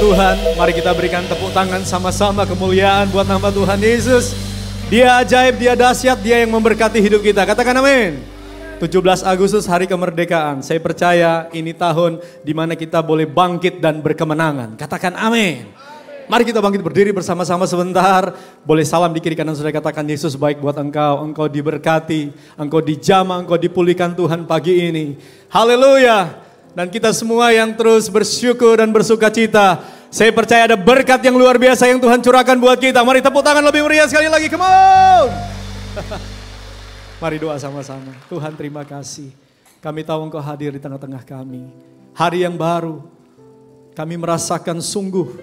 Tuhan, mari kita berikan tepuk tangan sama-sama kemuliaan buat nama Tuhan Yesus. Dia ajaib, dia dahsyat, dia yang memberkati hidup kita. Katakan amin. 17 Agustus hari kemerdekaan. Saya percaya ini tahun di mana kita boleh bangkit dan berkemenangan. Katakan amin. Mari kita bangkit berdiri bersama-sama sebentar. Boleh salam di kiri kanan saudara, katakan Yesus baik buat engkau. Engkau diberkati, engkau dijamah, engkau dipulihkan Tuhan pagi ini. Haleluya. Dan kita semua yang terus bersyukur dan bersuka cita. Saya percaya ada berkat yang luar biasa yang Tuhan curahkan buat kita. Mari tepuk tangan lebih meriah sekali lagi. Come on. Mari doa sama-sama. Tuhan terima kasih. Kami tahu Engkau hadir di tengah-tengah kami. Hari yang baru. Kami merasakan sungguh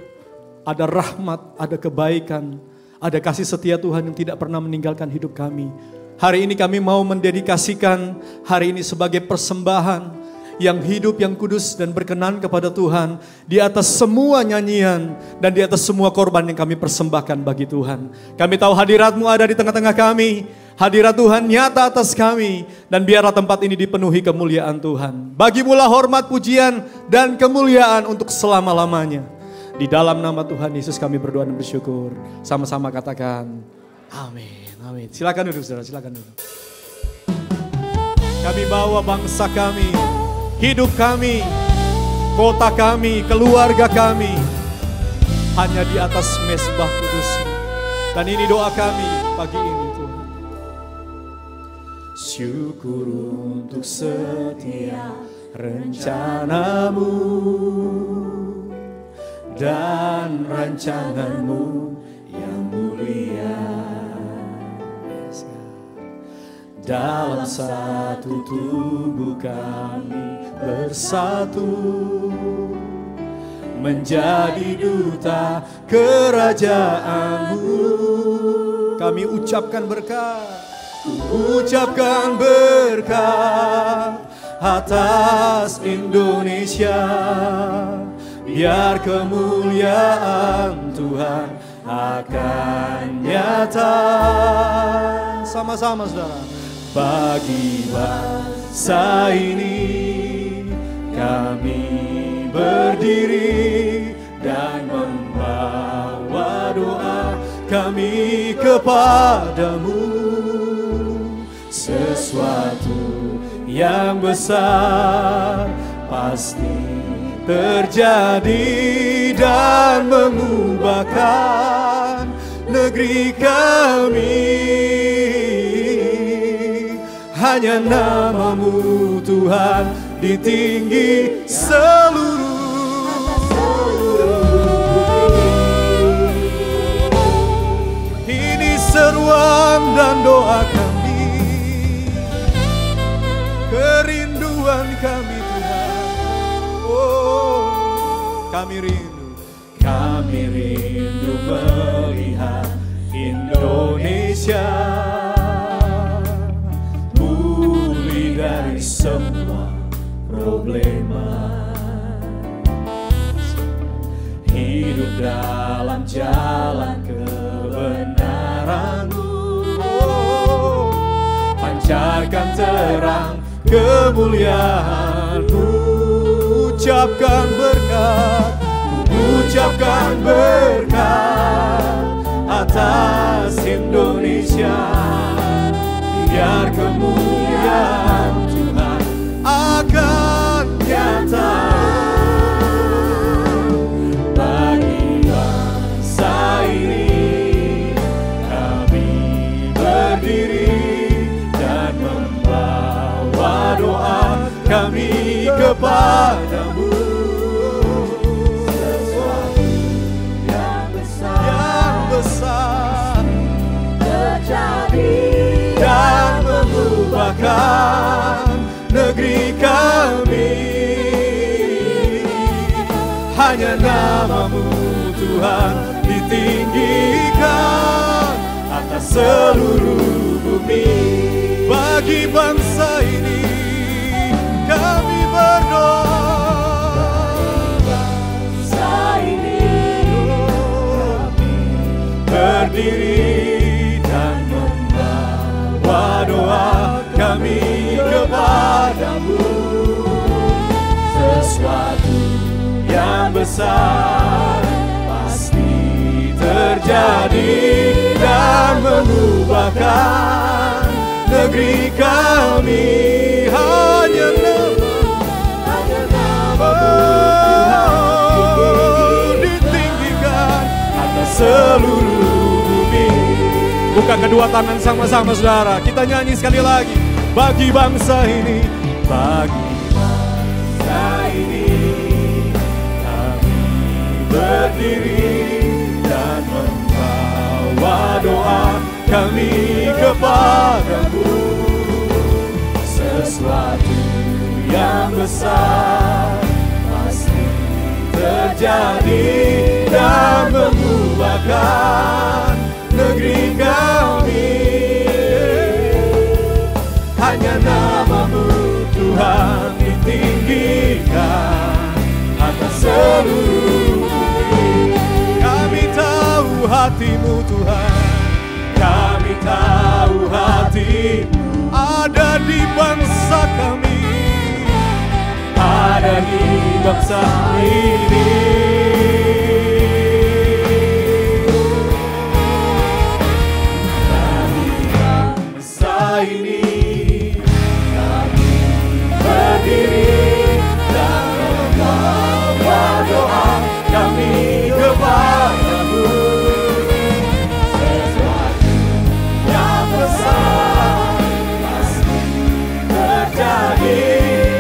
ada rahmat, ada kebaikan. Ada kasih setia Tuhan yang tidak pernah meninggalkan hidup kami. Hari ini kami mau mendedikasikan hari ini sebagai persembahan yang hidup, yang kudus dan berkenan kepada Tuhan. Di atas semua nyanyian dan di atas semua korban yang kami persembahkan bagi Tuhan. Kami tahu hadirat-Mu ada di tengah-tengah kami. Hadirat Tuhan nyata atas kami. Dan biarlah tempat ini dipenuhi kemuliaan Tuhan. Bagi-Mu lah hormat, pujian dan kemuliaan untuk selama-lamanya. Di dalam nama Tuhan Yesus kami berdoa dan bersyukur. Sama-sama katakan amin. Amin. Silakan duduk saudara, silakan duduk. Kami bawa bangsa kami, hidup kami, kota kami, keluarga kami hanya di atas mezbah kudus-Mu. Dan ini doa kami pagi ini Tuhan. Syukur untuk setiap rencana-Mu dan rancangan-Mu yang mulia. Dalam satu tubuh kami bersatu menjadi duta kerajaan-Mu. Kami ucapkan berkat atas Indonesia. Biar kemuliaan Tuhan akan nyata. Sama-sama saudara. Bagi bangsa ini kami berdiri dan membawa doa kami kepadamu. Sesuatu yang besar pasti terjadi dan mengubahkan negeri kami. Hanya nama-Mu Tuhan ditinggi seluruh. Ini seruan dan doa kami, kerinduan kami Tuhan. Oh, kami rindu melihat Indonesia dari semua problema, hidup dalam jalan kebenaran-Mu. Oh, pancarkan terang kemuliaan-Mu. Ucapkan berkat atas Indonesia. Biar kemuliaan Tuhan akan nyata bagi bangsa ini. Kami berdiri dan membawa doa kami kepadamu. hanya nama-Mu Tuhan ditinggikan atas seluruh bumi. Bagi bangsa ini kami berdoa, bangsa ini kami berdiri dan membawa doa kami kepadamu. Sesuatu yang besar pasti terjadi dan mengubahkan negeri kami. Hanya nama-Mu ditinggikan atas seluruh bumi. Buka kedua tangan sama-sama saudara, kita nyanyi sekali lagi. Bagi bangsa ini, bagi bangsa ini kami berdiri dan membawa doa kami kepadamu. Sesuatu yang besar pasti terjadi dan mengubahkan negeri kami. Hanya nama-Mu Tuhan ditinggikan atas seluruh bumi. Kami tahu hati-Mu Tuhan, kami tahu hati-Mu ada di bangsa kami, ada di bangsa ini. Dari bangsa ini kami berdiri dan membawa doa kami kepadamu. Sesuatu yang besar pasti terjadi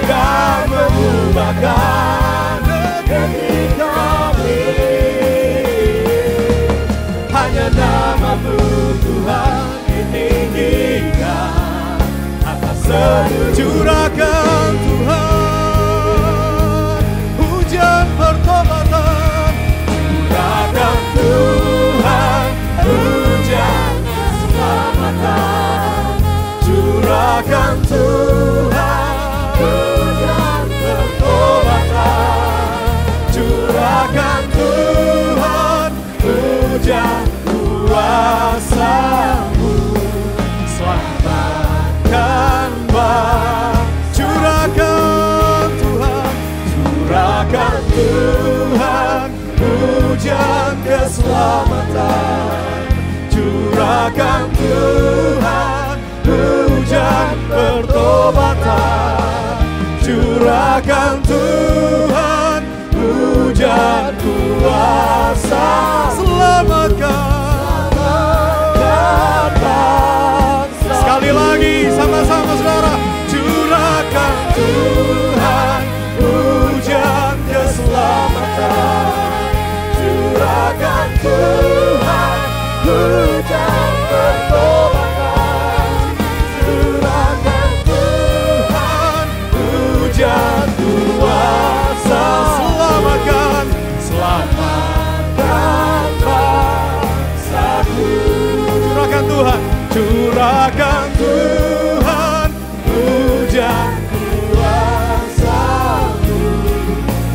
dan mengubahkan negeri kami. Hanya nama-Mu Tuhan ditinggikan atas seluruh. Curahkan Tuhan hujan pertobatan, curahkan Tuhan hujan keselamatan, curahkan Tuhan hujan pertobatan, curahkan Tuhan hujan kuasa-Mu, selamatkan bangsa. Curahkan Tuhan, curahkan Tuhan hujan keselamatan, curahkan Tuhan hujan pertobatan, curahkan Tuhan hujan kuasa, selamatkan bangsa. Sekali lagi sama-sama saudara, curahkan Tuhan hujan keselamatan, curahkan Tuhan hujan pertobatan, curahkan Tuhan hujan kuasa, selamatkan bangsaku. Curahkan Tuhan, curahkan Tuhan hujan kuasa-Mu,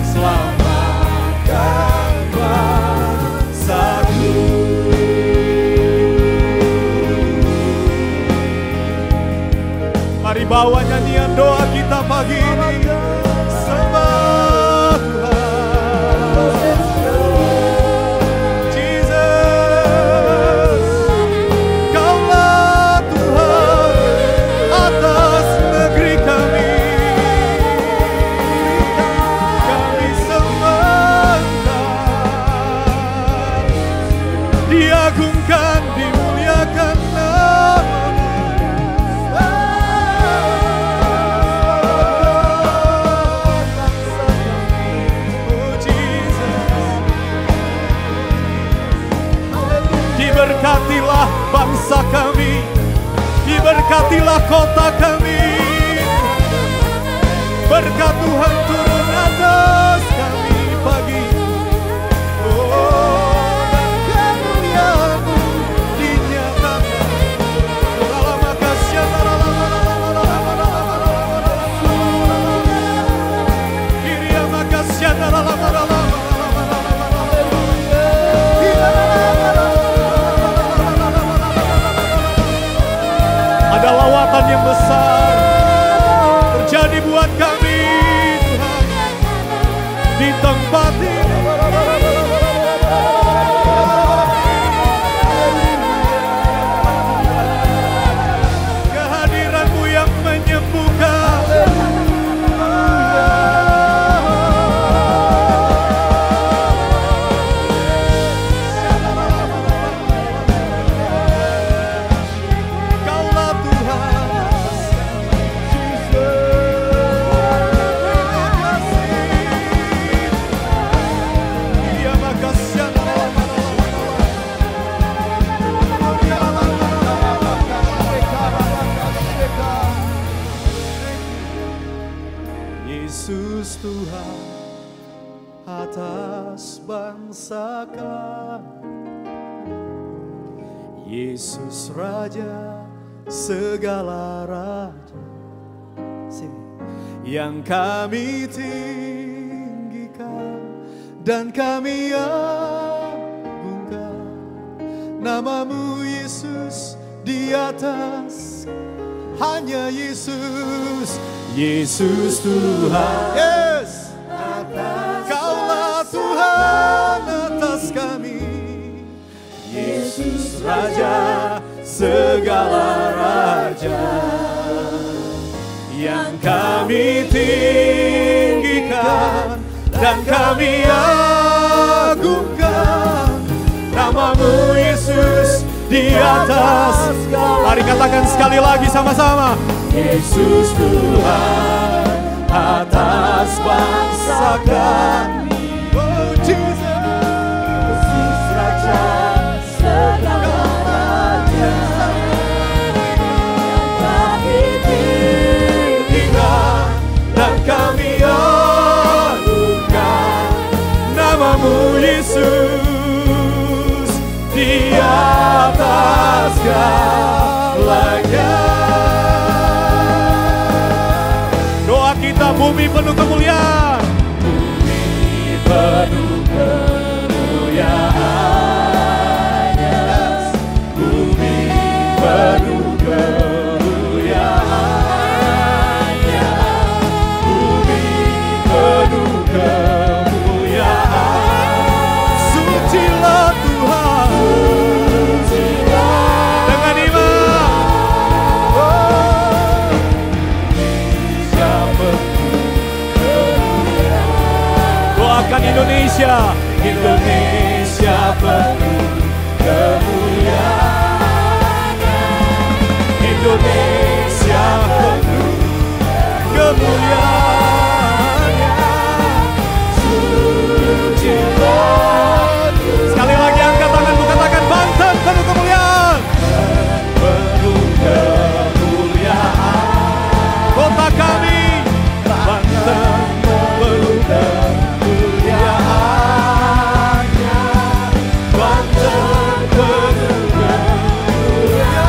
selamatkan bangsaku. Mari bawa nyanyian doa kita pagi ini. Sembah Tuhan, Jesus, Kaulah Tuhan atas negeri kami. Kami sembah, diagungkan, dimuliakan nama-Mu. Diberkatilah bangsa kami, diberkatilah kota kami. Berkat Tuhan turun atas kami pagi di tempat ini. Kehadiran-Mu yang menyembuhkan. Kaulah Tuhan. Dia makasih. Yesus Tuhan atas bangsa kami, Yesus Raja segala raja, yang kami tinggikan dan kami agungkan. Nama-Mu Yesus di atas, hanya Yesus. Yesus Tuhan, yes, Kaulah Tuhan atas kami, Yesus Raja segala raja, yang kami tinggikan dan kami agungkan. Nama-Mu Yesus di atas. Mari katakan sekali lagi sama-sama. Yesus Tuhan atas bangsa kami, oh Jesus, Yesus Raja segala raja, yang kami tinggikan dan kami agungkan. Nama-Mu Yesus di atas segalanya. Kita bumi penuh kemuliaan, bumi penuh kemuliaan-Nya, bumi penuh kemuliaan-Nya, bumi penuh kemuliaan. Sucilah Tuhan, sucilah dengan iman. Doakan Indonesia, Indonesia penuh kemuliaan-Nya, Indonesia penuh kemuliaan-Nya. Sucilah. Sekali lagi angkat tanganmu, katakan Banten penuh kemuliaan, penuh kemuliaan. Kota kami Banten penuh kemuliaan-Nya, Banten penuh kemuliaan-Nya.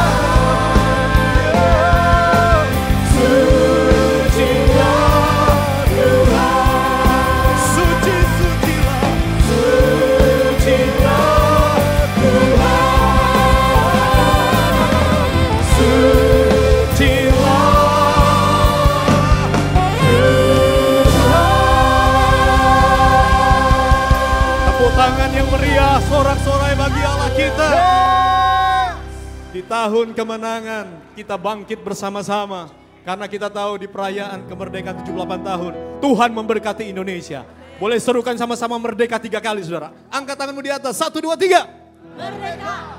Sucilah Tuhan, sucilah, sucilah Tuhan, sucilah. Tangan yang meriah, sorak-sorai bagi Allah kita. Di tahun kemenangan kita bangkit bersama-sama, karena kita tahu di perayaan kemerdekaan 78 tahun Tuhan memberkati Indonesia. Boleh serukan sama-sama merdeka 3 kali, saudara. Angkat tanganmu di atas, 1, 2, 3. Merdeka.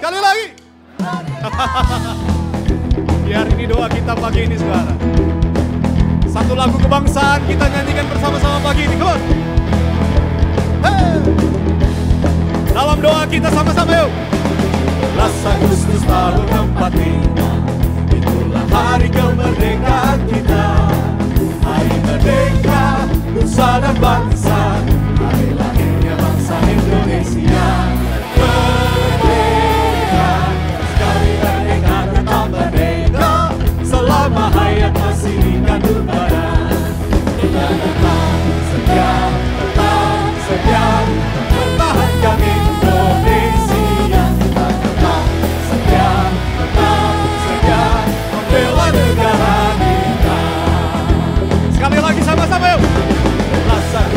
Sekali lagi. Biar ini doa kita pagi ini, saudara. Satu lagu kebangsaan kita nyanyikan bersama-sama pagi ini. Come on. Hey. Dalam doa kita sama-sama yuk. 11 Agustus tahun 45, itulah hari kemerdekaan kita. Hari merdeka, nusa dan bangsa, hari lahirnya bangsa Indonesia. Merdeka, sekali merdeka tetap merdeka, selama hayat masih dikandung badan. Kita tetap setia, pertahankan Indonesia. Kita tetap setia, membela negara kita. Sekali lagi sama-sama yuk. 11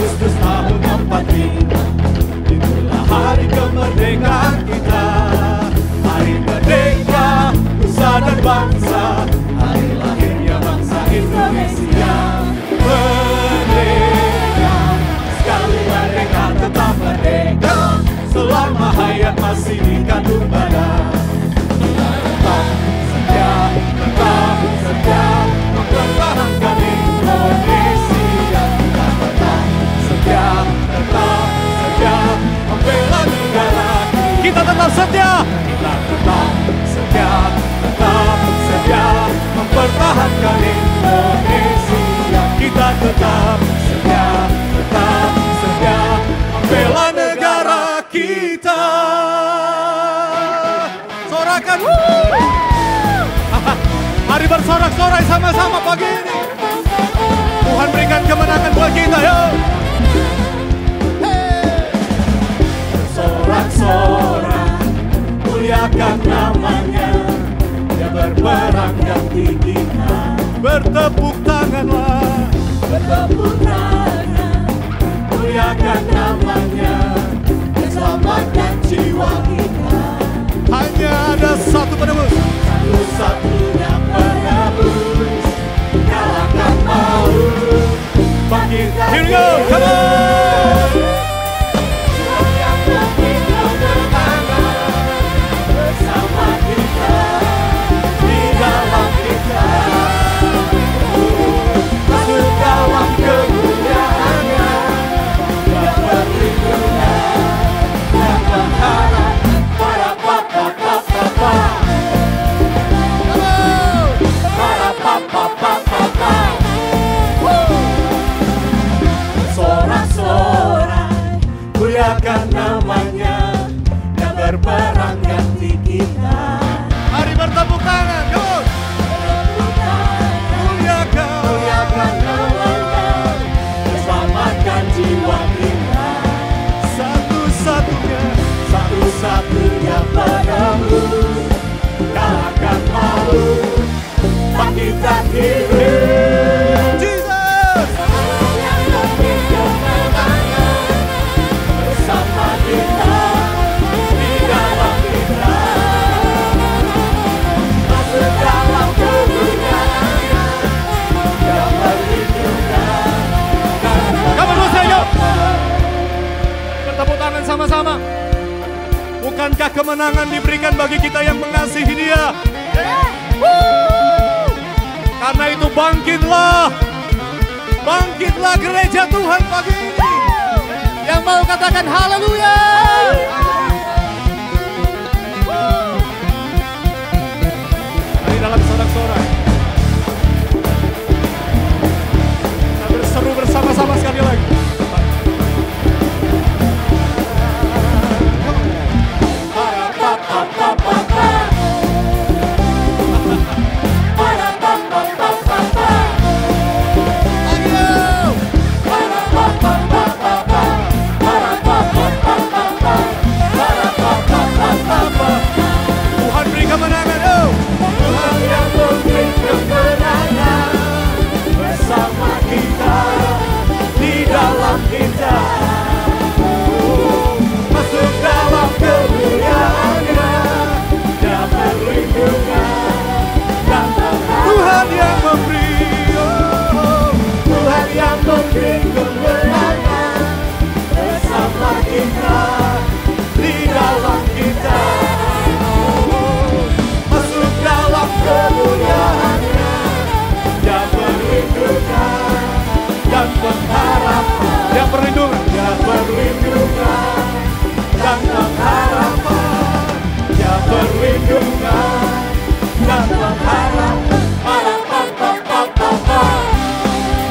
sorak-sorai sama-sama pagi ini. Tuhan berikan kemenangan buat kita, yuk. Sorak-sorai, muliakan namanya. Dia berperang ganti kita. Bertepuk tanganlah. Bertepuk tangan, muliakan namanya. Dia selamatkan jiwa kita. Hanya ada satu penebus. Satu-satunya penebus. Kalahkan maut. Bangkitkan Here we go, come on. yang bangkit kemenangan. Bersama kita, di dalam kita. Masuk dalam kemuliaannya. Dia perlindungan dan pengharap. Para papa-papa-papa. Para papa-papa-papa. Sorak-sorai, muliakan namanya. Yang berperang ganti kita. Mari bertepuk tangan, come on. Muliakan. Muliakan namanya. Selamatkan jiwa kita. Satu-satunya. Satu-satunya penebus. Kalahkan maut. Bangkitkan hidup. Jesus. Yang bangkit kemenangan. Bersama kita, di dalam kita. Masuk dalam kemuliaannya. Yang perlindungan dan Come on, Jose, yuk. Bertepuk tangan sama-sama. Bukankah kemenangan diberikan bagi kita yang mengasihi Dia? Karena itu bangkitlah. Bangkitlah gereja Tuhan pagi ini. Yang mau katakan haleluya. Mari dalam sorak-sorai. Kita berseru bersama-sama sekali lagi. para papa-papa-papa. Para papa-papa-papa. Ayo. Para papa-papa-papa. Para papa-papa-papa. Para papa-papa-papa. Tuhan beri kemenangan. Oh. Tuhan yang memberi kemenangan. Bersama kita, di dalam kita. Masuk dalam kemuliaannya. Dia perlindungan dan pengharap. Tuhan yang memberi. Oh. Tuhan yang memberi kemenangan. Bersama kita, di dalam kita. Masuk dalam kemuliaannya. Dia perlindungan dan pengharapan. Yang perlindungan. Dia perlindungan dan pengharapan. Dia perlindungan dan pengharapan. Para papa-papa-papa.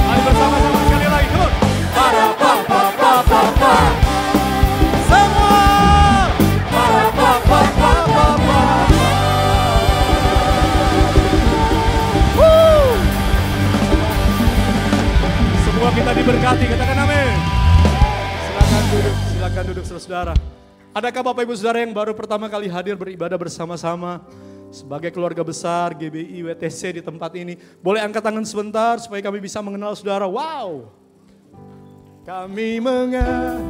Mari bersama-sama sekali lagi. Come on. Para papa-papa-papa. Semua. Para papa-papa-papa. Semua kita diberkati, katakan amin. Silakan duduk saudara. Adakah Bapak Ibu Saudara yang baru pertama kali hadir beribadah bersama-sama sebagai keluarga besar GBI WTC di tempat ini? Boleh angkat tangan sebentar supaya kami bisa mengenal saudara. Wow. Kami mengasihi.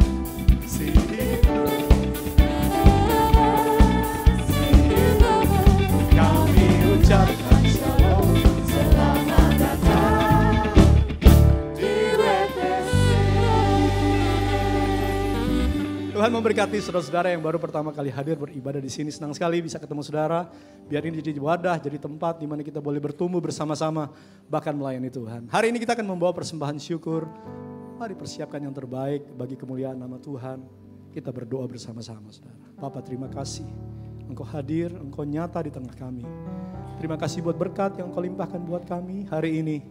Kami ucapkan shalom. Selamat datang di WTC. Tuhan memberkati saudara-saudara yang baru pertama kali hadir beribadah di sini. Senang sekali bisa ketemu saudara. Biar ini jadi wadah, jadi tempat di mana kita boleh bertumbuh bersama-sama, bahkan melayani Tuhan. Hari ini kita akan membawa persembahan syukur. Mari persiapkan yang terbaik bagi kemuliaan nama Tuhan. Kita berdoa bersama-sama, saudara. Bapa, terima kasih. Engkau hadir, Engkau nyata di tengah kami. Terima kasih buat berkat yang Engkau limpahkan buat kami hari ini.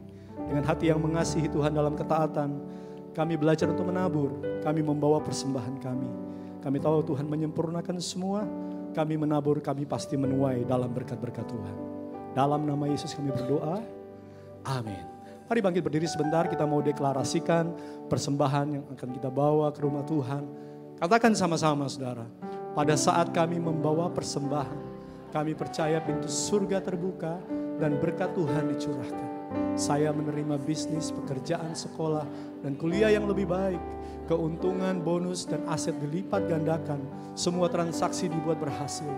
Dengan hati yang mengasihi Tuhan dalam ketaatan, kami belajar untuk menabur. Kami membawa persembahan kami. Kami tahu Tuhan menyempurnakan semua. Kami menabur, kami pasti menuai dalam berkat-berkat Tuhan. Dalam nama Yesus kami berdoa. Amin. Mari bangkit berdiri sebentar, kita mau deklarasikan persembahan yang akan kita bawa ke rumah Tuhan. Katakan sama-sama saudara, pada saat kami membawa persembahan, kami percaya pintu surga terbuka dan berkat Tuhan dicurahkan. Saya menerima bisnis, pekerjaan, sekolah, dan kuliah yang lebih baik. Keuntungan, bonus, dan aset dilipat gandakan. Semua transaksi dibuat berhasil.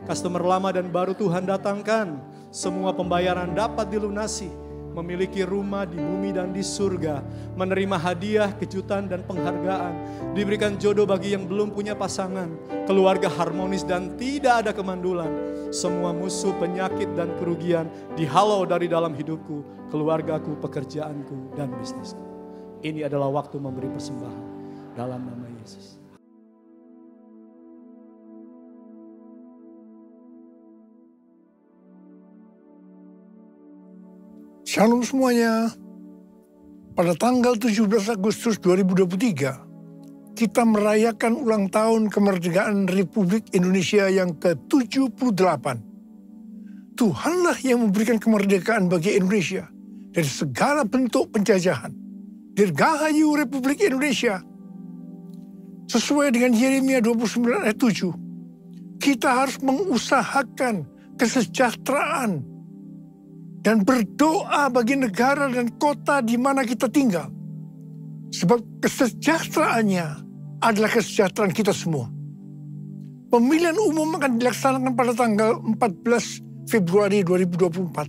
Customer lama dan baru Tuhan datangkan. Semua pembayaran dapat dilunasi. Memiliki rumah di bumi dan di surga. Menerima hadiah, kejutan, dan penghargaan. Diberikan jodoh bagi yang belum punya pasangan. Keluarga harmonis dan tidak ada kemandulan. Semua musuh, penyakit, dan kerugian dihalau dari dalam hidupku, keluargaku, pekerjaanku, dan bisnisku. Ini adalah waktu memberi persembahan dalam nama Yesus. Shalom semuanya. Pada tanggal 17 Agustus 2023, kita merayakan ulang tahun kemerdekaan Republik Indonesia yang ke-78. Tuhanlah yang memberikan kemerdekaan bagi Indonesia dari segala bentuk penjajahan. Dirgahayu Republik Indonesia. Sesuai dengan Yeremia 29 ayat 7, kita harus mengusahakan kesejahteraan dan berdoa bagi negara dan kota di mana kita tinggal. Sebab kesejahteraannya adalah kesejahteraan kita semua. Pemilihan umum akan dilaksanakan pada tanggal 14 Februari 2024.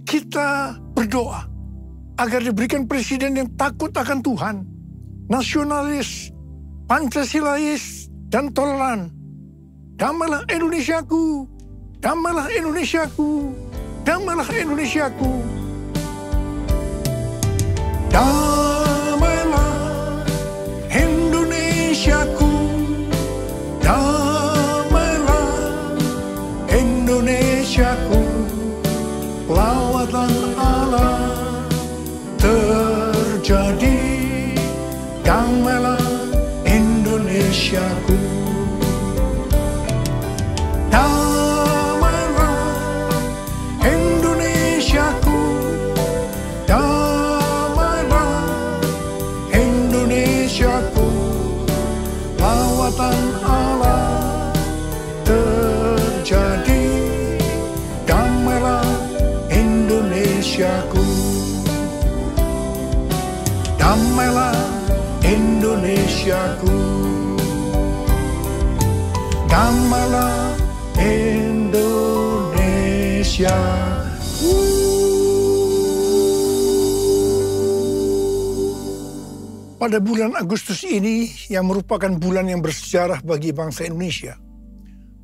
Kita berdoa agar diberikan presiden yang takut akan Tuhan, nasionalis, Pancasilais, dan toleran. Damailah Indonesiaku, damailah Indonesiaku, damailah Indonesiaku. Damailah Indonesiaku, damailah Indonesiaku. Lawatan Allah terjadi, damailah Indonesiaku. Damailah Indonesiaku, damailah Indonesiaku. Lawatan Allah terjadi, damailah Indonesiaku. Damailah Indonesiaku, damailah Indonesia. Pada bulan Agustus ini, yang merupakan bulan yang bersejarah bagi bangsa Indonesia,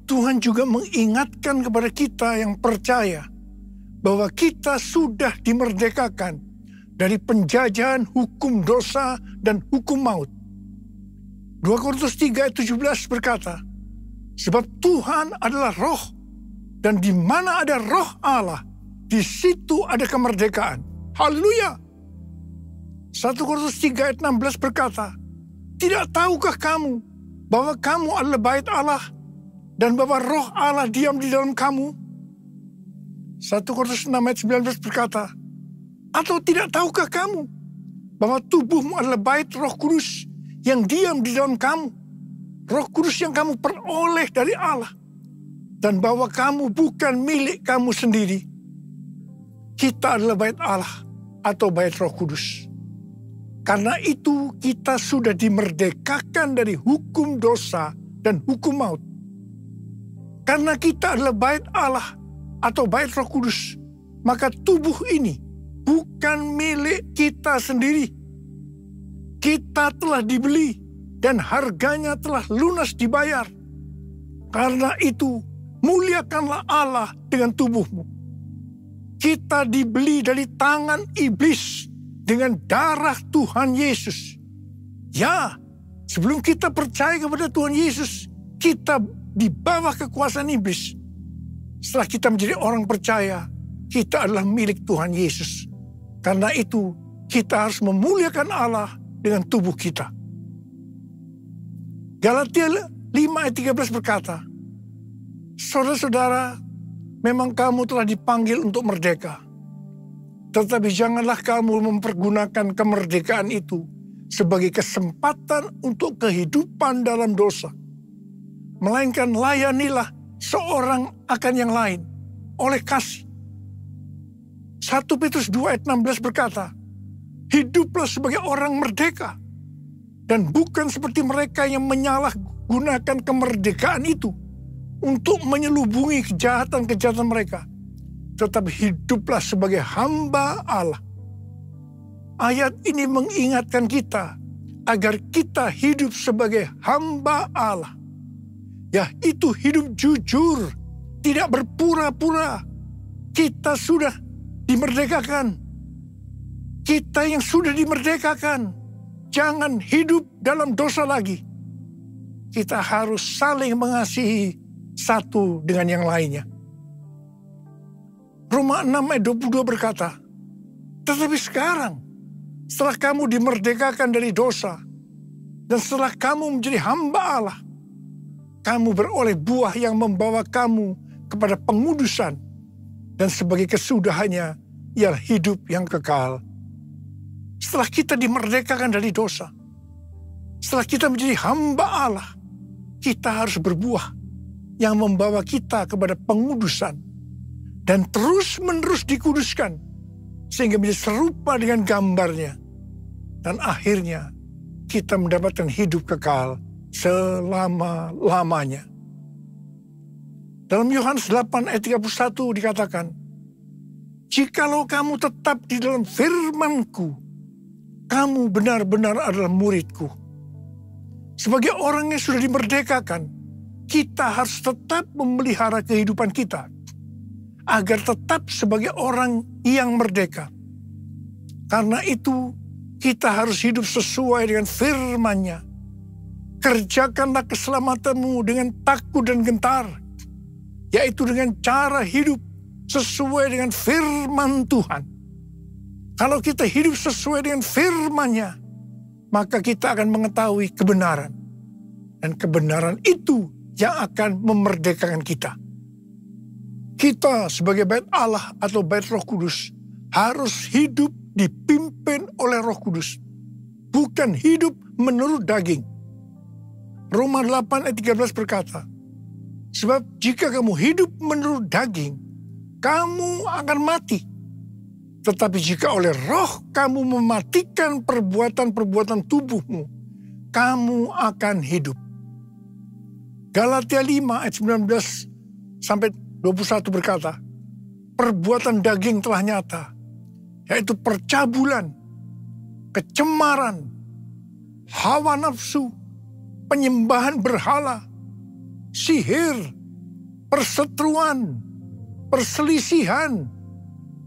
Tuhan juga mengingatkan kepada kita yang percaya bahwa kita sudah dimerdekakan dari penjajahan hukum dosa dan hukum maut. 2 Korintus 3 ayat 17 berkata, sebab Tuhan adalah roh, dan di mana ada roh Allah, di situ ada kemerdekaan. Haleluya. 1 Korintus 3 ayat 16 berkata, tidak tahukah kamu bahwa kamu adalah bait Allah, dan bahwa roh Allah diam di dalam kamu? 1 Korintus 6 ayat 19 berkata, atau tidak tahukah kamu bahwa tubuhmu adalah bait Roh Kudus yang diam di dalam kamu, Roh Kudus yang kamu peroleh dari Allah, dan bahwa kamu bukan milik kamu sendiri. Kita adalah bait Allah atau bait Roh Kudus. Karena itu kita sudah dimerdekakan dari hukum dosa dan hukum maut. Karena kita adalah bait Allah atau bait Roh Kudus, maka tubuh ini bukan milik kita sendiri. Kita telah dibeli dan harganya telah lunas dibayar. Karena itu, muliakanlah Allah dengan tubuhmu. Kita dibeli dari tangan iblis dengan darah Tuhan Yesus. Ya, sebelum kita percaya kepada Tuhan Yesus, kita di bawah kekuasaan iblis. Setelah kita menjadi orang percaya, kita adalah milik Tuhan Yesus. Karena itu, kita harus memuliakan Allah dengan tubuh kita. Galatia 5 ayat 13 berkata, saudara-saudara, memang kamu telah dipanggil untuk merdeka. Tetapi janganlah kamu mempergunakan kemerdekaan itu sebagai kesempatan untuk kehidupan dalam dosa. Melainkan layanilah seorang akan yang lain oleh kasih. 1 Petrus 2 ayat 16 berkata, hiduplah sebagai orang merdeka dan bukan seperti mereka yang menyalahgunakan kemerdekaan itu untuk menyelubungi kejahatan-kejahatan mereka. Tetapi hiduplah sebagai hamba Allah. Ayat ini mengingatkan kita agar kita hidup sebagai hamba Allah. Yaitu hidup jujur, tidak berpura-pura. Kita sudah dimerdekakan. Kita yang sudah dimerdekakan, jangan hidup dalam dosa lagi. Kita harus saling mengasihi satu dengan yang lainnya. Roma 6 ayat 22 berkata, tetapi sekarang, setelah kamu dimerdekakan dari dosa, dan setelah kamu menjadi hamba Allah, kamu beroleh buah yang membawa kamu kepada pengudusan, dan sebagai kesudahannya, ialah hidup yang kekal. Setelah kita dimerdekakan dari dosa, setelah kita menjadi hamba Allah, kita harus berbuah yang membawa kita kepada pengudusan, dan terus-menerus dikuduskan, sehingga menjadi serupa dengan gambarnya. Dan akhirnya kita mendapatkan hidup kekal selama-lamanya. Dalam Yohanes 8 ayat 31 dikatakan, jikalau kamu tetap di dalam firman-Ku, kamu benar-benar adalah murid-Ku. Sebagai orang yang sudah dimerdekakan, kita harus tetap memelihara kehidupan kita, agar tetap sebagai orang yang merdeka. Karena itu, kita harus hidup sesuai dengan firman-Nya. Kerjakanlah keselamatanmu dengan takut dan gentar, yaitu dengan cara hidup sesuai dengan firman Tuhan. Kalau kita hidup sesuai dengan firman-Nya, maka kita akan mengetahui kebenaran. Dan kebenaran itu yang akan memerdekakan kita. Kita sebagai bait Allah atau bait Roh Kudus harus hidup dipimpin oleh Roh Kudus, bukan hidup menurut daging. Roma 8 ayat 13 berkata, sebab jika kamu hidup menurut daging, kamu akan mati. Tetapi jika oleh Roh kamu mematikan perbuatan-perbuatan tubuhmu, kamu akan hidup. Galatia 5 ayat 19 sampai 21 berkata, perbuatan daging telah nyata, yaitu percabulan, kecemaran, hawa nafsu, penyembahan berhala, sihir, perseteruan, perselisihan,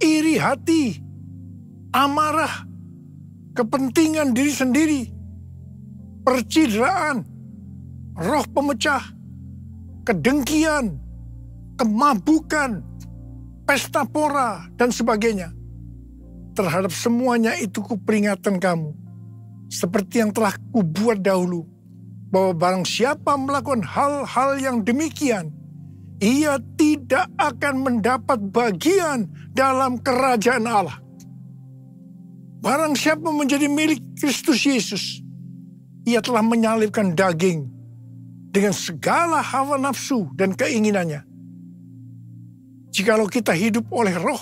iri hati, amarah, kepentingan diri sendiri, percideraan, roh pemecah, kedengkian, kemabukan, pesta pora, dan sebagainya. Terhadap semuanya itu kuperingatkan kamu, seperti yang telah kubuat dahulu, bahwa barang siapa melakukan hal-hal yang demikian, ia tidak akan mendapat bagian dalam kerajaan Allah. Barang siapa menjadi milik Kristus Yesus, ia telah menyalibkan daging dengan segala hawa nafsu dan keinginannya. Jikalau kita hidup oleh Roh,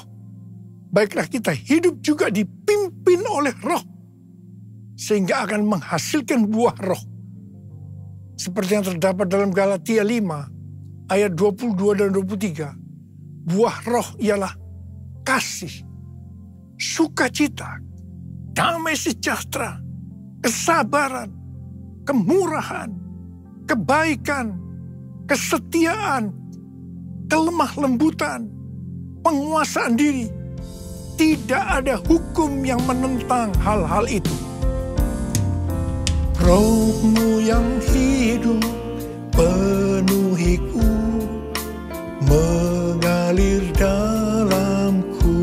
baiklah kita hidup juga dipimpin oleh Roh, sehingga akan menghasilkan buah Roh. Seperti yang terdapat dalam Galatia 5 ayat 22 dan 23. Buah Roh ialah kasih, sukacita, damai sejahtera, kesabaran, kemurahan, kebaikan, kesetiaan, kelemah lembutan, penguasaan diri. Tidak ada hukum yang menentang hal-hal itu. Roh-Mu yang hidup penuhiku, mengalir dalamku.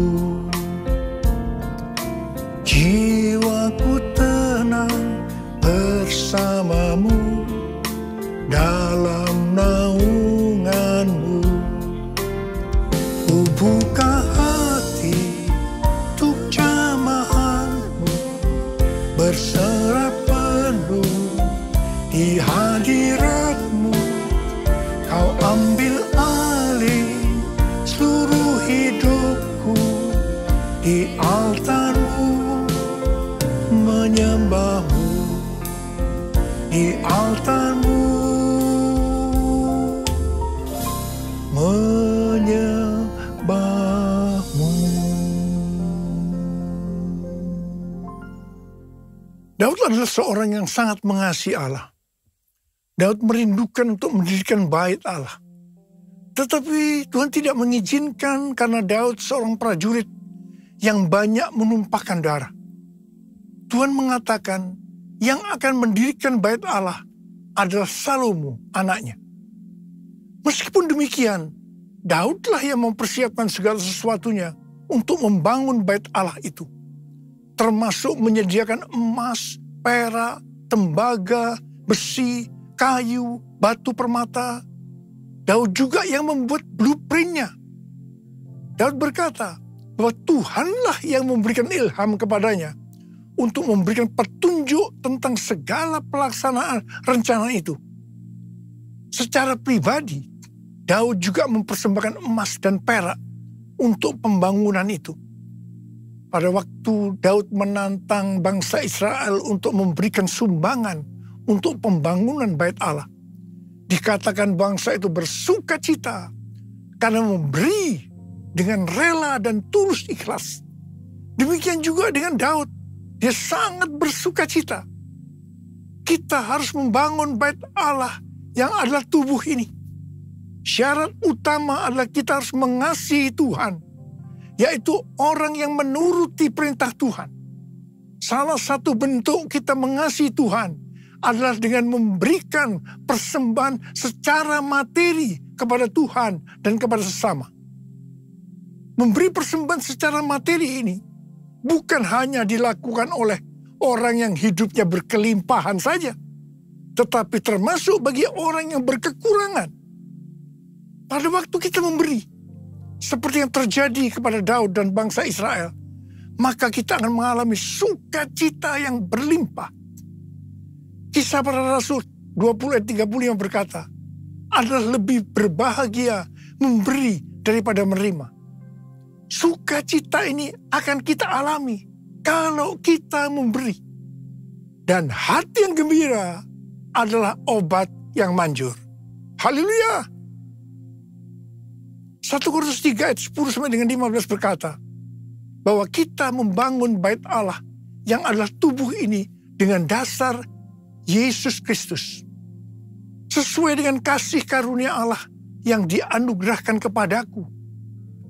Jiwaku tenang bersamamu dalam naungan-Mu. Ku buka hati untuk Di hadirat-Mu Kau ambil alih seluruh hidupku. Di altar-Mu menyembah-Mu. Di altar-Mu menyembah-Mu. Daud adalah seorang yang sangat mengasihi Allah. Daud merindukan untuk mendirikan bait Allah. Tetapi Tuhan tidak mengizinkan karena Daud seorang prajurit yang banyak menumpahkan darah. Tuhan mengatakan yang akan mendirikan bait Allah adalah Salomo, anaknya. Meskipun demikian, Daudlah yang mempersiapkan segala sesuatunya untuk membangun bait Allah itu. Termasuk menyediakan emas, perak, tembaga, besi, kayu, batu permata. Daud juga yang membuat blueprintnya. Daud berkata bahwa Tuhanlah yang memberikan ilham kepadanya untuk memberikan petunjuk tentang segala pelaksanaan rencana itu. Secara pribadi, Daud juga mempersembahkan emas dan perak untuk pembangunan itu. Pada waktu Daud menantang bangsa Israel untuk memberikan sumbangan untuk pembangunan bait Allah, dikatakan bangsa itu bersuka cita karena memberi dengan rela dan tulus ikhlas. Demikian juga dengan Daud, dia sangat bersuka cita. Kita harus membangun bait Allah yang adalah tubuh ini. Syarat utama adalah kita harus mengasihi Tuhan, yaitu orang yang menuruti perintah Tuhan. Salah satu bentuk kita mengasihi Tuhan adalah dengan memberikan persembahan secara materi kepada Tuhan dan kepada sesama. Memberi persembahan secara materi ini bukan hanya dilakukan oleh orang yang hidupnya berkelimpahan saja, tetapi termasuk bagi orang yang berkekurangan. Pada waktu kita memberi, seperti yang terjadi kepada Daud dan bangsa Israel, maka kita akan mengalami sukacita yang berlimpah. Kisah para Rasul 20 ayat 35 berkata, adalah lebih berbahagia memberi daripada menerima. Sukacita ini akan kita alami kalau kita memberi. Dan hati yang gembira adalah obat yang manjur. Haleluya! 1 Korintus 3 ayat 10 sampai dengan 15 berkata, bahwa kita membangun bait Allah yang adalah tubuh ini dengan dasar Yesus Kristus. Sesuai dengan kasih karunia Allah yang dianugerahkan kepadaku.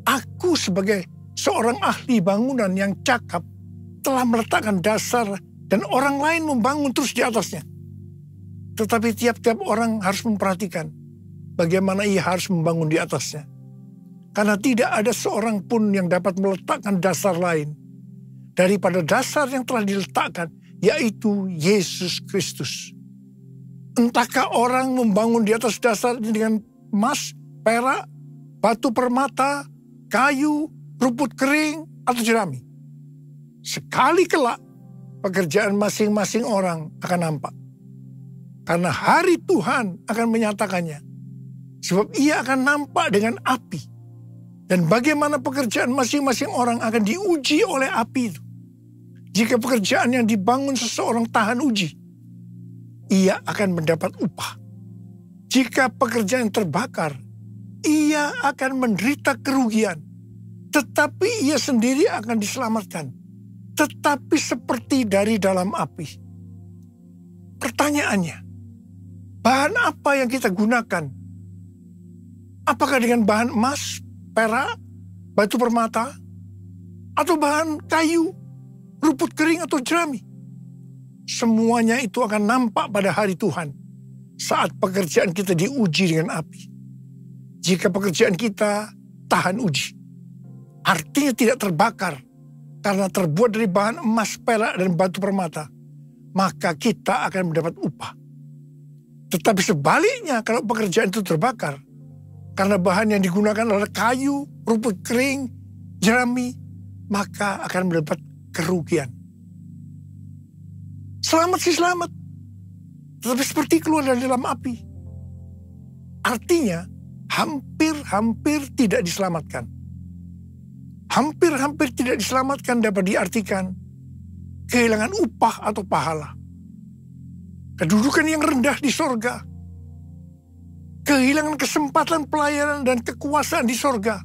Aku sebagai seorang ahli bangunan yang cakap telah meletakkan dasar dan orang lain membangun terus di atasnya. Tetapi tiap-tiap orang harus memperhatikan bagaimana ia harus membangun di atasnya. Karena tidak ada seorang pun yang dapat meletakkan dasar lain daripada dasar yang telah diletakkan, yaitu Yesus Kristus. Entahkah orang membangun di atas dasar ini dengan emas, perak, batu permata, kayu, rumput kering, atau jerami. Sekali kelak, pekerjaan masing-masing orang akan nampak. Karena hari Tuhan akan menyatakannya. Sebab ia akan nampak dengan api. Dan bagaimana pekerjaan masing-masing orang akan diuji oleh api itu. Jika pekerjaan yang dibangun seseorang tahan uji, ia akan mendapat upah. Jika pekerjaan terbakar, ia akan menderita kerugian. Tetapi ia sendiri akan diselamatkan. Tetapi seperti dari dalam api. Pertanyaannya, bahan apa yang kita gunakan? Apakah dengan bahan emas, perak, batu permata, atau bahan kayu, rumput kering atau jerami? Semuanya itu akan nampak pada hari Tuhan saat pekerjaan kita diuji dengan api. Jika pekerjaan kita tahan uji, artinya tidak terbakar karena terbuat dari bahan emas, perak, dan batu permata, maka kita akan mendapat upah. Tetapi sebaliknya, kalau pekerjaan itu terbakar karena bahan yang digunakan adalah kayu, rumput kering, jerami, maka akan mendapat kerugian. Selamat sih selamat. tetapi seperti keluar dari dalam api. Artinya, hampir-hampir tidak diselamatkan. Hampir-hampir tidak diselamatkan dapat diartikan kehilangan upah atau pahala. Kedudukan yang rendah di sorga. Kehilangan kesempatan pelayanan dan kekuasaan di sorga.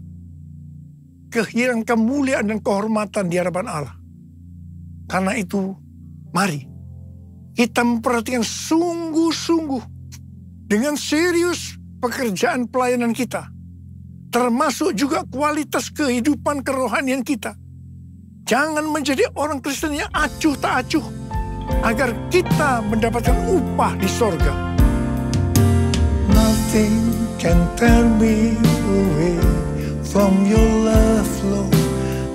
Kehilangan kemuliaan dan kehormatan di hadapan Allah. Karena itu, mari kita memperhatikan sungguh-sungguh dengan serius pekerjaan pelayanan kita. Termasuk juga kualitas kehidupan kerohanian kita. Jangan menjadi orang Kristen yang acuh tak acuh. Agar kita mendapatkan upah di sorga. Nothing can tear me away from your love, Lord.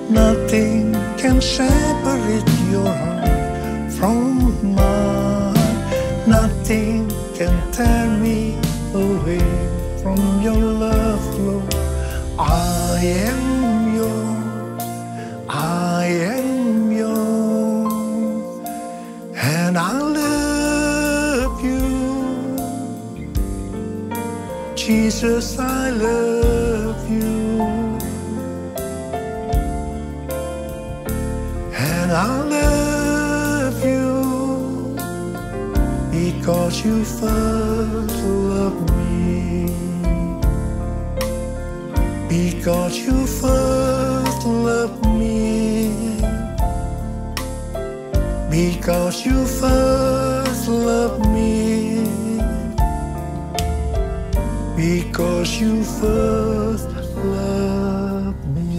Nothing can separate your heart from mine. Nothing can tear me away from your love, Lord. I am yours, I am yours, and I love you. Jesus, I love you, and I love you because you first loved me. Because you first loved me. Because you first loved me. Because you first loved me.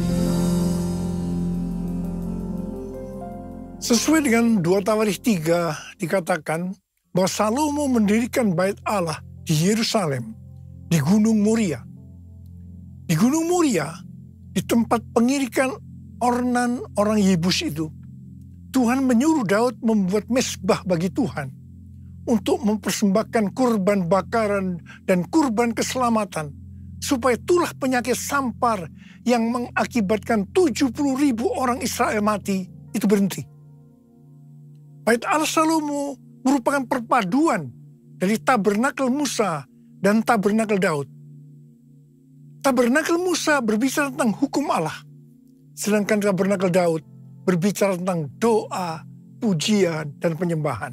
Sesuai dengan 2 Tawarikh 3 dikatakan bahwa Salomo mendirikan bait Allah di Yerusalem, di Gunung Moria. Di Gunung Moria, di tempat pengirikan Ornan orang Yebus itu, Tuhan menyuruh Daud membuat mezbah bagi Tuhan untuk mempersembahkan kurban bakaran dan kurban keselamatan, supaya tulah penyakit sampar yang mengakibatkan 70.000 orang Israel mati itu berhenti. Bait Allah Salomo merupakan perpaduan dari tabernakel Musa dan tabernakel Daud. Tabernakel Musa berbicara tentang hukum Allah, sedangkan tabernakel Daud berbicara tentang doa, pujian, dan penyembahan.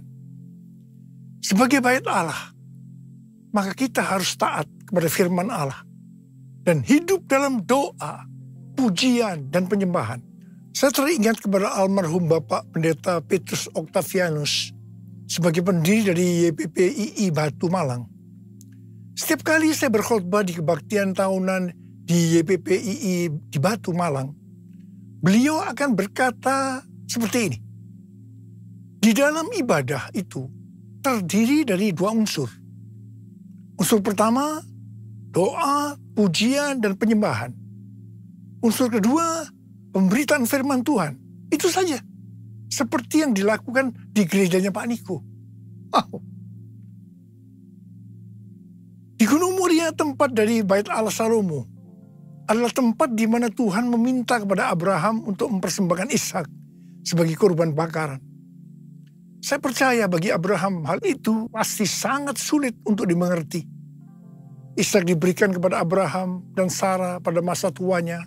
Sebagai bait Allah, maka kita harus taat kepada firman Allah dan hidup dalam doa, pujian, dan penyembahan. Saya teringat kepada almarhum Bapak Pendeta Petrus Octavianus sebagai pendiri dari YPPII Batu Malang. Setiap kali saya berkhotbah di kebaktian tahunan di YPPII di Batu Malang, beliau akan berkata seperti ini. Di dalam ibadah itu terdiri dari 2 unsur. Unsur pertama, doa, pujian, dan penyembahan. Unsur kedua, pemberitaan firman Tuhan. Itu saja. Seperti yang dilakukan di gerejanya Pak Niko. Di Gunung Moria, tempat dari bait Allah Salomo, adalah tempat di mana Tuhan meminta kepada Abraham untuk mempersembahkan Ishak sebagai kurban bakaran. Saya percaya bagi Abraham hal itu pasti sangat sulit untuk dimengerti. Ishak diberikan kepada Abraham dan Sarah pada masa tuanya,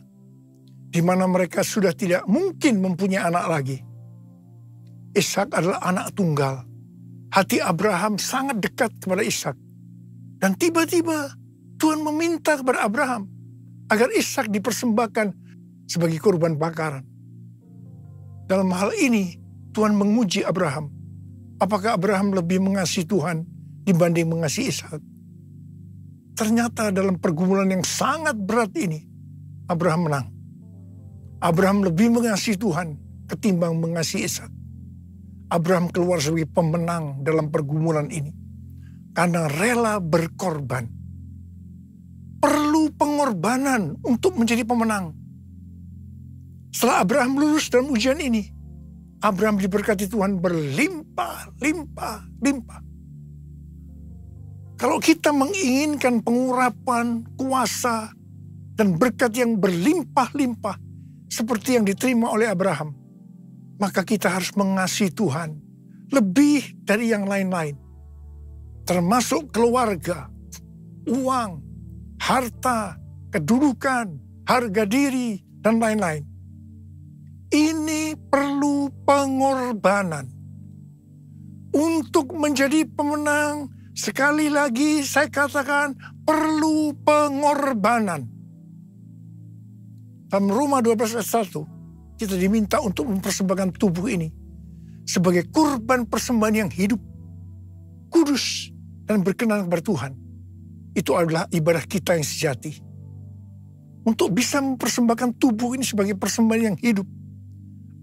di mana mereka sudah tidak mungkin mempunyai anak lagi. Ishak adalah anak tunggal. Hati Abraham sangat dekat kepada Ishak. Dan tiba-tiba Tuhan meminta kepada Abraham agar Ishak dipersembahkan sebagai kurban bakaran. Dalam hal ini Tuhan menguji Abraham. Apakah Abraham lebih mengasihi Tuhan dibanding mengasihi Ishak? Ternyata dalam pergumulan yang sangat berat ini, Abraham menang. Abraham lebih mengasihi Tuhan ketimbang mengasihi Ishak. Abraham keluar sebagai pemenang dalam pergumulan ini. Karena rela berkorban. Perlu pengorbanan untuk menjadi pemenang. Setelah Abraham lulus dalam ujian ini, Abraham diberkati Tuhan berlimpah-limpah. Kalau kita menginginkan pengurapan, kuasa, dan berkat yang berlimpah-limpah seperti yang diterima oleh Abraham, maka kita harus mengasihi Tuhan lebih dari yang lain-lain. termasuk keluarga, uang, harta, kedudukan, harga diri, dan lain-lain. Ini perlu pengorbanan. Untuk menjadi pemenang, sekali lagi saya katakan perlu pengorbanan. Dalam Roma 12 ayat 1, kita diminta untuk mempersembahkan tubuh ini sebagai kurban persembahan yang hidup, kudus, dan berkenan kepada Tuhan. Itu adalah ibadah kita yang sejati. Untuk bisa mempersembahkan tubuh ini sebagai persembahan yang hidup,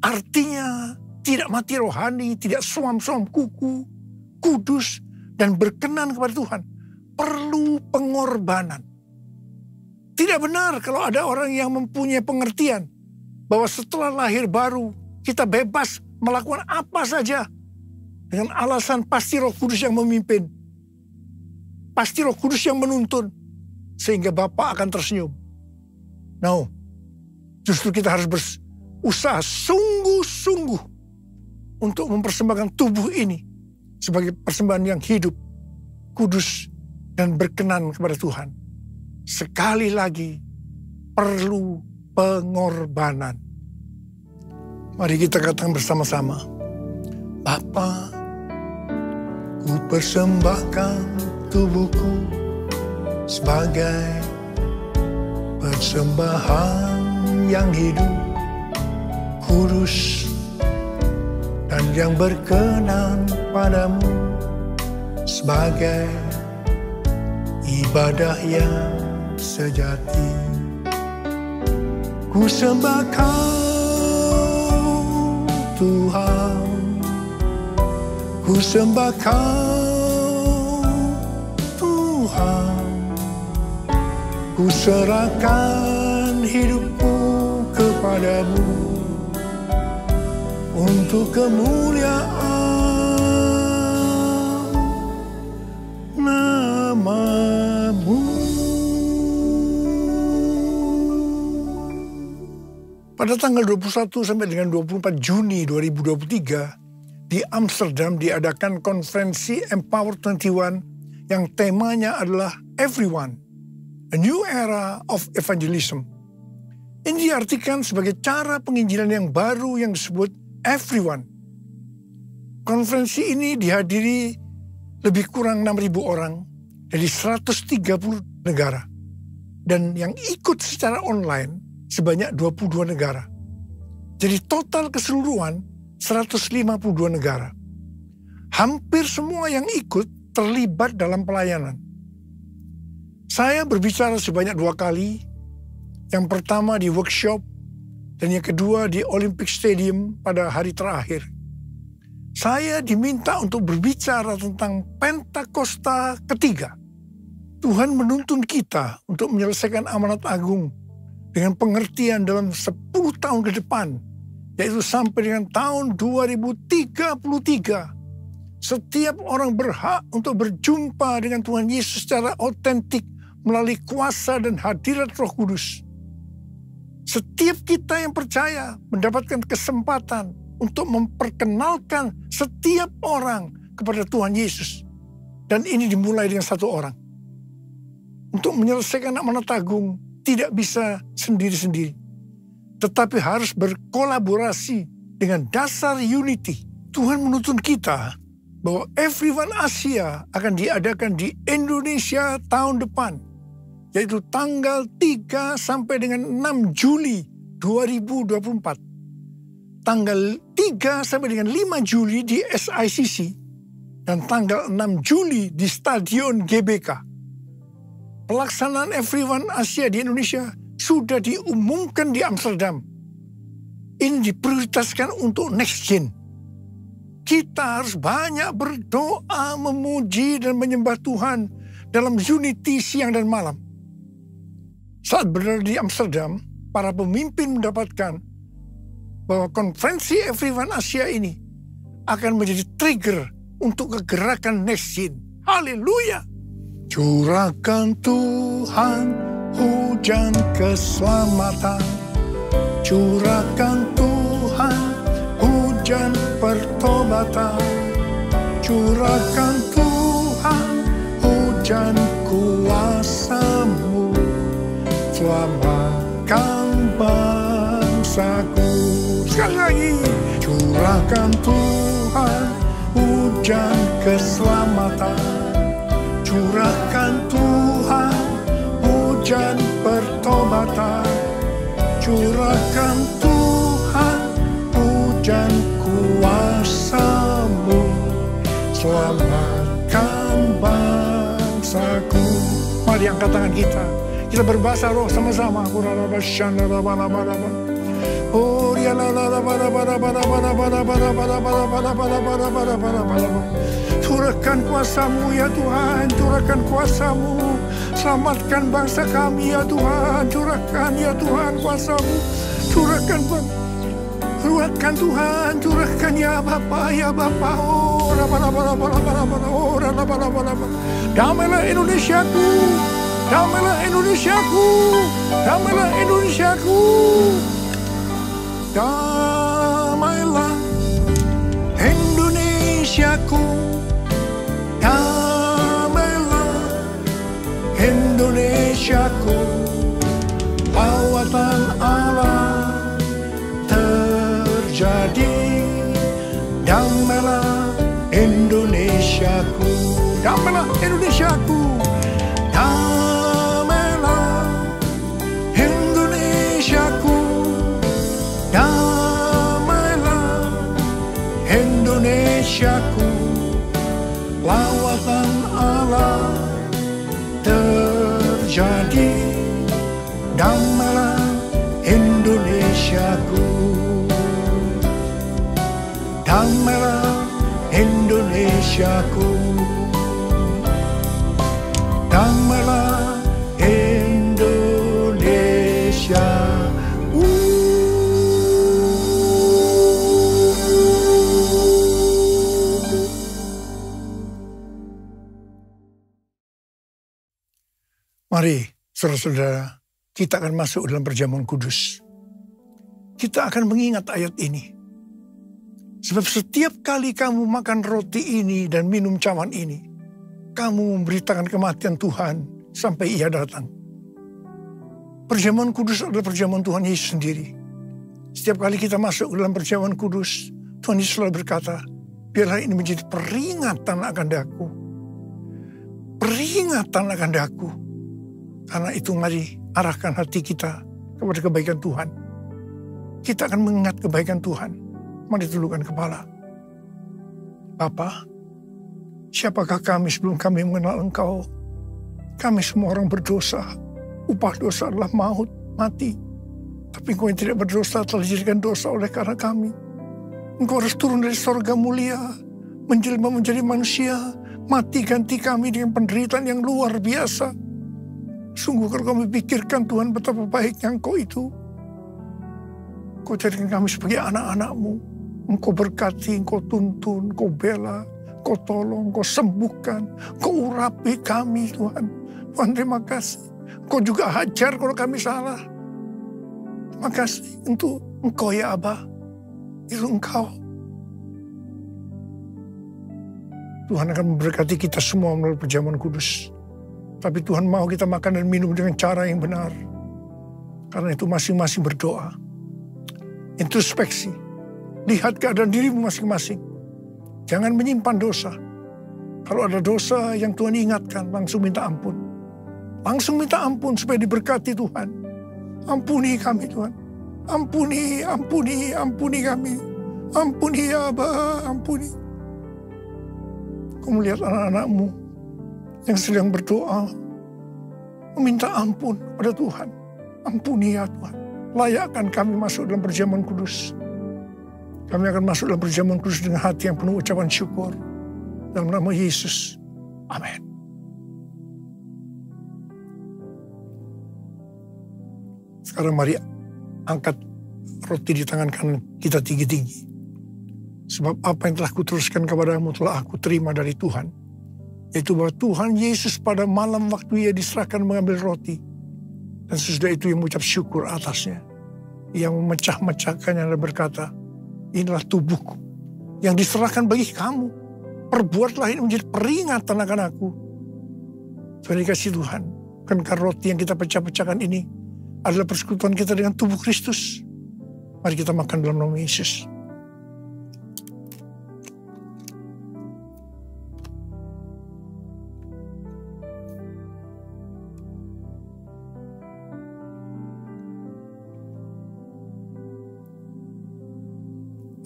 artinya tidak mati rohani, tidak suam-suam kuku, kudus, dan berkenan kepada Tuhan. Perlu pengorbanan. Tidak benar kalau ada orang yang mempunyai pengertian bahwa setelah lahir baru, kita bebas melakukan apa saja dengan alasan pasti Roh Kudus yang memimpin. Pasti Roh Kudus yang menuntun, sehingga Bapa akan tersenyum. No, justru kita harus berusaha sungguh-sungguh untuk mempersembahkan tubuh ini sebagai persembahan yang hidup, kudus, dan berkenan kepada Tuhan. Sekali lagi, perlu pengorbanan. Mari kita katakan bersama-sama, Bapa, ku persembahkan tubuhku sebagai persembahan yang hidup, kudus, dan yang berkenan padamu sebagai ibadah yang sejati. Ku sembah Kau Tuhan, ku sembah Kau Tuhan, ku serahkan hidupku kepadamu untuk kemuliaan nama-Mu. Pada tanggal 21 sampai dengan 24 Juni 2023 di Amsterdam diadakan konferensi Empower 21 yang temanya adalah Everyone, A New Era of Evangelism. Ini diartikan sebagai cara penginjilan yang baru yang disebut Everyone. Konferensi ini dihadiri lebih kurang 6.000 orang dari 130 negara. Dan yang ikut secara online sebanyak 22 negara. Jadi total keseluruhan 152 negara. Hampir semua yang ikut terlibat dalam pelayanan. Saya berbicara sebanyak 2 kali. Yang pertama di workshop dan yang kedua di Olympic Stadium pada hari terakhir. Saya diminta untuk berbicara tentang Pentakosta ketiga. Tuhan menuntun kita untuk menyelesaikan amanat agung dengan pengertian dalam 10 tahun ke depan, yaitu sampai dengan tahun 2033. Setiap orang berhak untuk berjumpa dengan Tuhan Yesus secara otentik melalui kuasa dan hadirat Roh Kudus. Setiap kita yang percaya mendapatkan kesempatan untuk memperkenalkan setiap orang kepada Tuhan Yesus. Dan ini dimulai dengan 1 orang. Untuk menyelesaikan amanat agung tidak bisa sendiri-sendiri. Tetapi harus berkolaborasi dengan dasar unity. Tuhan menuntun kita bahwa Everyone Asia akan diadakan di Indonesia tahun depan. Yaitu tanggal 3 sampai dengan 6 Juli 2024. Tanggal 3 sampai dengan 5 Juli di SICC. Dan tanggal 6 Juli di Stadion GBK. Pelaksanaan Everyone Asia di Indonesia sudah diumumkan di Amsterdam. Ini diprioritaskan untuk next gen. Kita harus banyak berdoa, memuji dan menyembah Tuhan dalam unity siang dan malam. Saat berada di Amsterdam, para pemimpin mendapatkan bahwa konferensi Everyone Asia ini akan menjadi trigger untuk kegerakan next gen. Haleluya! Curahkan Tuhan hujan keselamatan, curahkan Tuhan hujan pertobatan, curahkan Tuhan hujan kuasa-Mu, selamatkan bangsaku. Sekali lagi, curahkan Tuhan hujan keselamatan, curahkan Tuhan hujan pertobatan, curahkan Tuhan hujan kuasa-Mu, selamatkan bangsaku. Mari angkat tangan kita. Kita berbahasa roh sama-sama. Curahkan kuasa-Mu ya Tuhan, curahkan kuasa-Mu. Selamatkan bangsa kami ya Tuhan, curahkan ya Tuhan kuasa-Mu. Curahkan Tuhan, curahkan ya Bapa, ya Bapa. Damailah Indonesiaku, damailah Indonesiaku, damailah Indonesiaku. Damailah Indonesiaku, damailah Indonesiaku. Lawatan Allah terjadi. Damailah Indonesiaku, damailah Indonesiaku, damailah Indonesiaku, damailah Indonesiaku. Lawatan Allah terjadi. Damailah Indonesiaku, damailah Indonesiaku, damailah Indonesia. Mari, saudara-saudara, kita akan masuk dalam perjamuan kudus. Kita akan mengingat ayat ini. Sebab setiap kali kamu makan roti ini dan minum cawan ini, kamu memberitakan kematian Tuhan sampai Ia datang. Perjamuan kudus adalah perjamuan Tuhan Yesus sendiri. Setiap kali kita masuk dalam perjamuan kudus, Tuhan Yesus selalu berkata, biarlah ini menjadi peringatan akan daku. Peringatan akan daku. Karena itu mari arahkan hati kita kepada kebaikan Tuhan. Kita akan mengingat kebaikan Tuhan. Mari tundukkan kepala. Bapa, siapakah kami sebelum kami mengenal Engkau? Kami semua orang berdosa. Upah dosa adalah maut, mati. Tapi Engkau yang tidak berdosa telah dijadikan dosa oleh karena kami. Engkau harus turun dari sorga mulia, menjelma menjadi manusia, mati ganti kami dengan penderitaan yang luar biasa. Sungguh kalau kami pikirkan Tuhan betapa baiknya Engkau itu. Engkau jadikan kami sebagai anak-anak-Mu. Engkau berkati, Engkau tuntun, Engkau bela, Engkau tolong, Engkau sembuhkan, Engkau urapi kami Tuhan. Tuhan terima kasih. Engkau juga hajar kalau kami salah. Terima kasih untuk Engkau ya Abah. Itu Engkau. Tuhan akan memberkati kita semua melalui perjamuan kudus. Tapi Tuhan mau kita makan dan minum dengan cara yang benar. Karena itu masing-masing berdoa. Introspeksi. Lihat keadaan dirimu masing-masing. Jangan menyimpan dosa. Kalau ada dosa yang Tuhan ingatkan, langsung minta ampun. Langsung minta ampun supaya diberkati Tuhan. Ampuni kami Tuhan. Ampuni, ampuni, ampuni kami. Ampuni ya Abah, ampuni. Kau melihat anak-anak-Mu yang sedang berdoa, meminta ampun pada Tuhan. Ampuni ya Tuhan. Layakkan kami masuk dalam perjamuan kudus. Kami akan masuk dalam perjamuan kudus dengan hati yang penuh ucapan syukur. Dalam nama Yesus. Amin. Sekarang mari angkat roti di tangan kanan kita tinggi-tinggi. Sebab apa yang telah kuteruskan kepadamu telah aku terima dari Tuhan. Yaitu bahwa Tuhan Yesus pada malam waktu Ia diserahkan mengambil roti. Dan sesudah itu Ia mengucap syukur atasnya. Ia memecah-mecahkannya dan berkata, inilah tubuhku yang diserahkan bagi kamu. Perbuatlah ini menjadi peringatan akan aku. Tuhan dikasih Tuhan, bukankah roti yang kita pecah-pecahkan ini adalah persekutuan kita dengan tubuh Kristus? Mari kita makan dalam nama Yesus.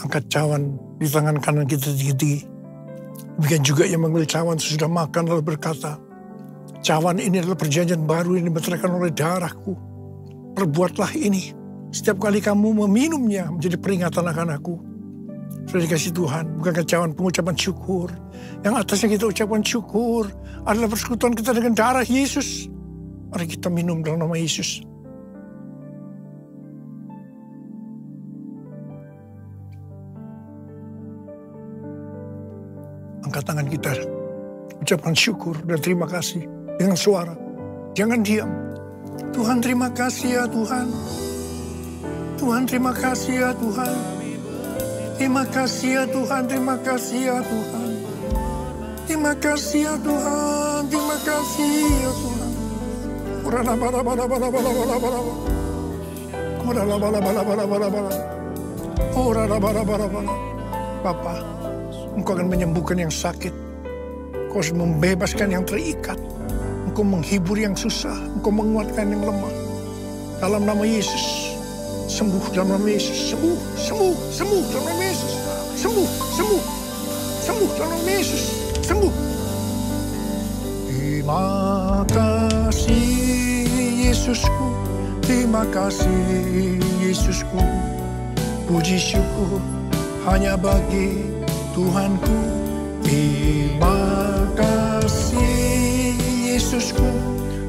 Angkat cawan di tangan kanan kita tinggi-tinggi. Demikian juga yang mengambil cawan sesudah makan lalu berkata, cawan ini adalah perjanjian baru yang dimeteraikan oleh darahku. Perbuatlah ini setiap kali kamu meminumnya menjadi peringatan akan aku. Sudah dikasih Tuhan, bukankah cawan pengucapan syukur? Yang atasnya kita ucapkan syukur adalah persekutuan kita dengan darah Yesus. Mari kita minum dalam nama Yesus. Angkat tangan kita, ucapkan syukur dan terima kasih dengan suara. Jangan diam. Tuhan terima kasih ya Tuhan. Tuhan terima kasih ya Tuhan. Terima kasih ya Tuhan, terima kasih ya Tuhan. Terima kasih ya Tuhan, terima kasih ya Tuhan. Bapa, Engkau akan menyembuhkan yang sakit. Engkau akan membebaskan yang terikat. Engkau menghibur yang susah. Engkau menguatkan yang lemah. Dalam nama Yesus. Sembuh dalam nama Yesus. Sembuh, sembuh, sembuh dalam nama Yesus. Sembuh, sembuh. Sembuh dalam nama Yesus. Sembuh. Terima kasih Yesusku. Terima kasih Yesusku. Puji syukur hanya bagi Tuhanku. Terima kasih Yesusku.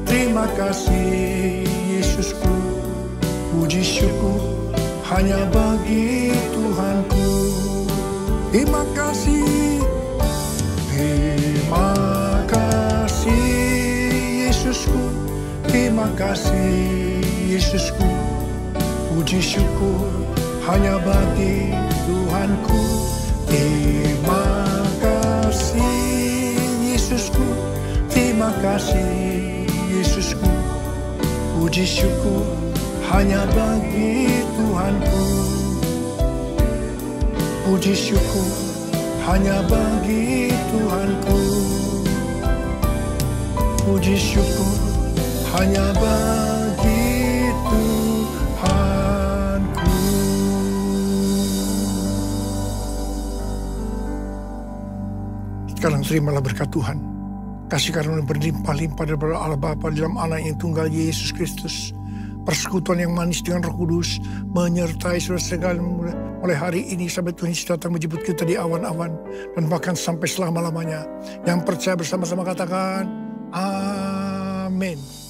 Terima kasih Yesusku. Puji syukur hanya bagi Tuhanku. Terima kasih. Terima kasih Yesusku. Terima kasih Yesusku. Puji syukur hanya bagi Tuhanku. Terima kasih Yesusku. Terima kasih Yesusku. Puji syukur hanya bagi Tuhanku. Puji syukur hanya bagi Tuhanku. Puji syukur hanya bagi Tuhanku. Sekarang terimalah berkat Tuhan. Kasih karunia berlimpah-limpah daripada Allah Bapa dalam Anak yang tunggal Yesus Kristus. Persekutuan yang manis dengan Roh Kudus menyertai saudara sekalian mulai hari ini sampai Tuhan Yesus datang menjemput kita di awan-awan dan bahkan sampai selama-lamanya. Yang percaya bersama-sama katakan amin.